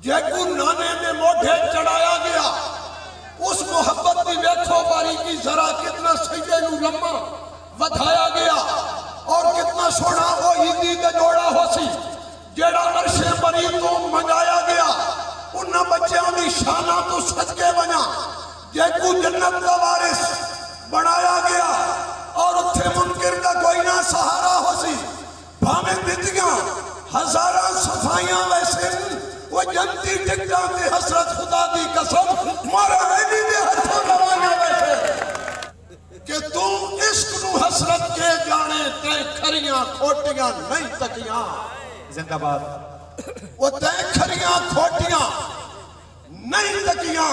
Jacu नाने ने मोढे चढ़ाया गया, उस मोहब्बत की वेखो बारीकी जरा, कितना सजदे नू लम्मा वधाया गया और कितना सोना वो ईदी का जोड़ा हो सी जेड़ा अरशे बरी तो मंगाया गया। उन्हां बच्चों की शाना तो सदके बना जैकू जन्नत का वारिस बनाया गया और उत्थे मुनकिर का कोई ना सहारा हो सी। भावें दितियां हजारां सफाइयां वैसे वो जनती टिकटा ते हसरत खुदा दी कसम मारा ऐनी दे हथों लवाना वैसे कि तू इश्क नू हसरत के जाने ते खरियां खोटियां नहीं तकियां। जिंदाबाद। वो ते खरियां खोटियां नहीं तकियां।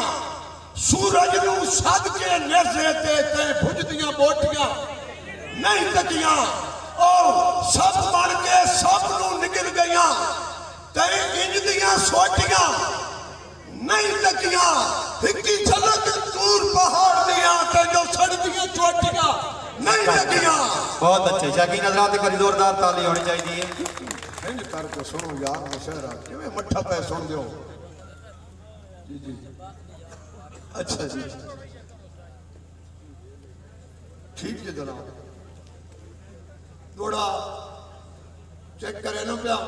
सूरज नू सद के नेज़े ते भुजदियां बोटियां नहीं तकियां। और सब बन के सब नू निकल गईयां ते इंज दियां सोटियां नहीं तकियां। हिक्की झलक दूर पहाड़ दियां ते जो सड़दियां चोटियां नहीं तकियां। बहुत अच्छे शाकीन हज़रात, एक जोरदार ताली होनी चाहिए। इंज करके सुनो यार मुशहरा किवें मठा पे सुन दियो। जी जी अच्छा जी ठीक है जनाब, थोड़ा चेक करे ना पिया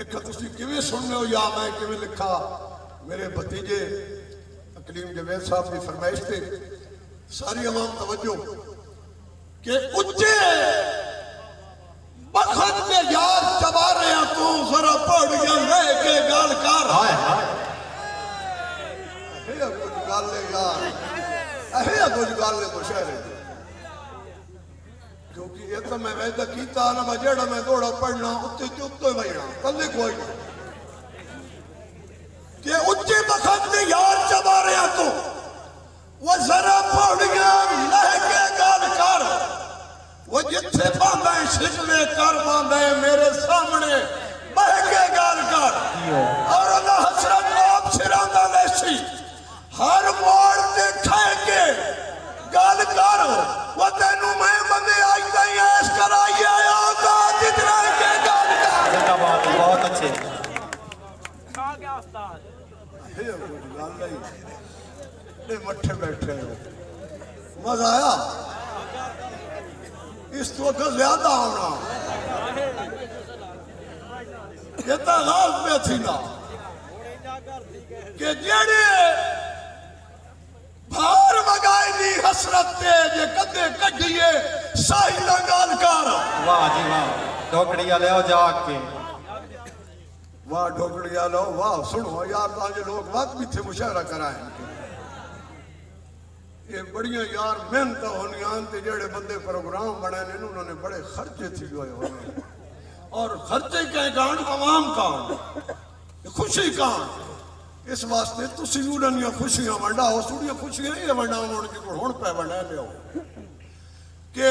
एक तुसी किवें सुनने हो या मैं किवें लिखा। मेरे भतीजे अकलीम जवेद साहब की फरमाइश से सारी अवाम तवज्जो के उच्चे बखत के यार चबा रहे हैं तू जरा पौड़ियां लेके गल कर। हाय हाय कुछ गल यार अहे कुछ गल मुशहरे क्योंकि ये तो मैं वैदा कीता ना मैं जेड़ा मैं दौड़ा पढ़ना उत्ते चुत्ते बजना कल्ले कोई नहीं के उच्चे बखत में यार चबा रहे तो वो जरा पौड़ियां लहके गल कर। वो जिथे बांधा है शिकवे कर बांधा है मेरे सामने बह के गल कर। और अल्लाह हसरत आप सिरांदा लेसी हर मोड़ ते खाए के गल कर। वो तेनू मैं बंदे आई गई ऐश कराई आया का जितना के गल कर। जिंदाबाद। बहुत अच्छे खा गया उस्ताद। ये कुछ गल नहीं ले मट्ठे बैठे हो मजा आया। इस तो का ज्यादा होना ये तो गाल पे थी ना कि जेड़े भार मगाई दी हसरत ते जे कदे कढिए साहिल गल कर। वाह जी वाह, ढोकड़िया ले आओ जाग के। वाह ढोकड़िया लो वाह। सुनो यार ताजे लोग वक्त भी थे मुशायरा कराए ये बढ़िया यार मेहनत होनी ते जेड़े बंदे प्रोग्राम बने ने उन्होंने बड़े खर्चे थी होने और खर्चे के कान आवाम कान खुशी कान। इस वास्ते तुसी उन्हां खुशियां वंडाओ सुड़ियां खुशियां ही वंडाओ की हुण पे वंडा लियो के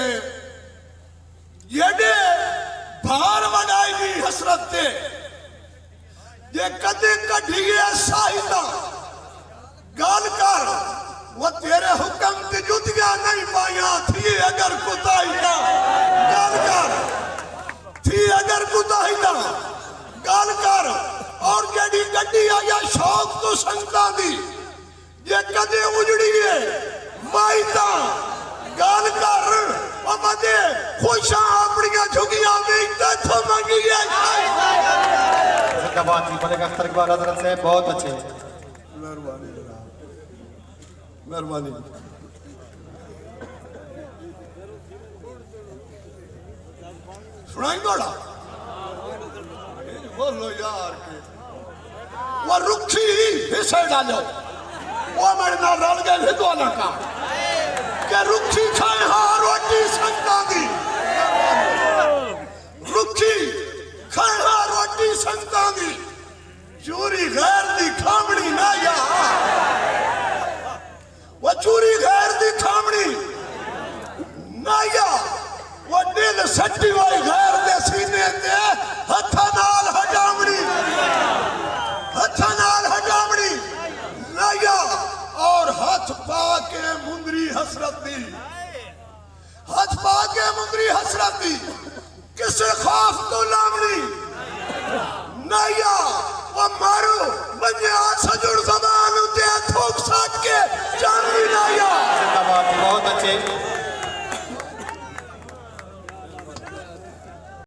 जेडे भार वंडाई दी हसरत ते जे कदे कढिए साहिदा गल कर। वो तेरे हुक्म ते जुतियां नहीं पाया थी अगर कुताहिया गल कर। थी अगर कुताहिया गल कर। और जेडी गड्डी आया शौक तो संगता दी जे कदे उजड़ी है माईता गल कर। ओ मदे खुशा अपनियां झुगियां वेचदा तो मंगी है। जिंदाबाद जी मलिक अख्तर इकबाल हज़रत से बहुत अच्छे। मेहरबानी जनाब मेहरबानी। सुनाई दौड़ा बोलो यार के वो रुखी हिस्से डालो वो मेरे नाल रल गए हिदवाना का के रुखी खाए हाँ रोटी संगता दी। रुखी खाए हाँ रोटी संगता दी। चूरी गैर दी खामणी ना या वो चूरी गैर दी खामणी ना या वो दिल सच्ची वाली गैर दे सीने ते हथा नाल हजामणी नया और हाथ पा के मुंदरी हसरत दी। हाथ पा के मुंदरी हसरत दी किसे खौफ तो लामणी नया वो बहुत अच्छे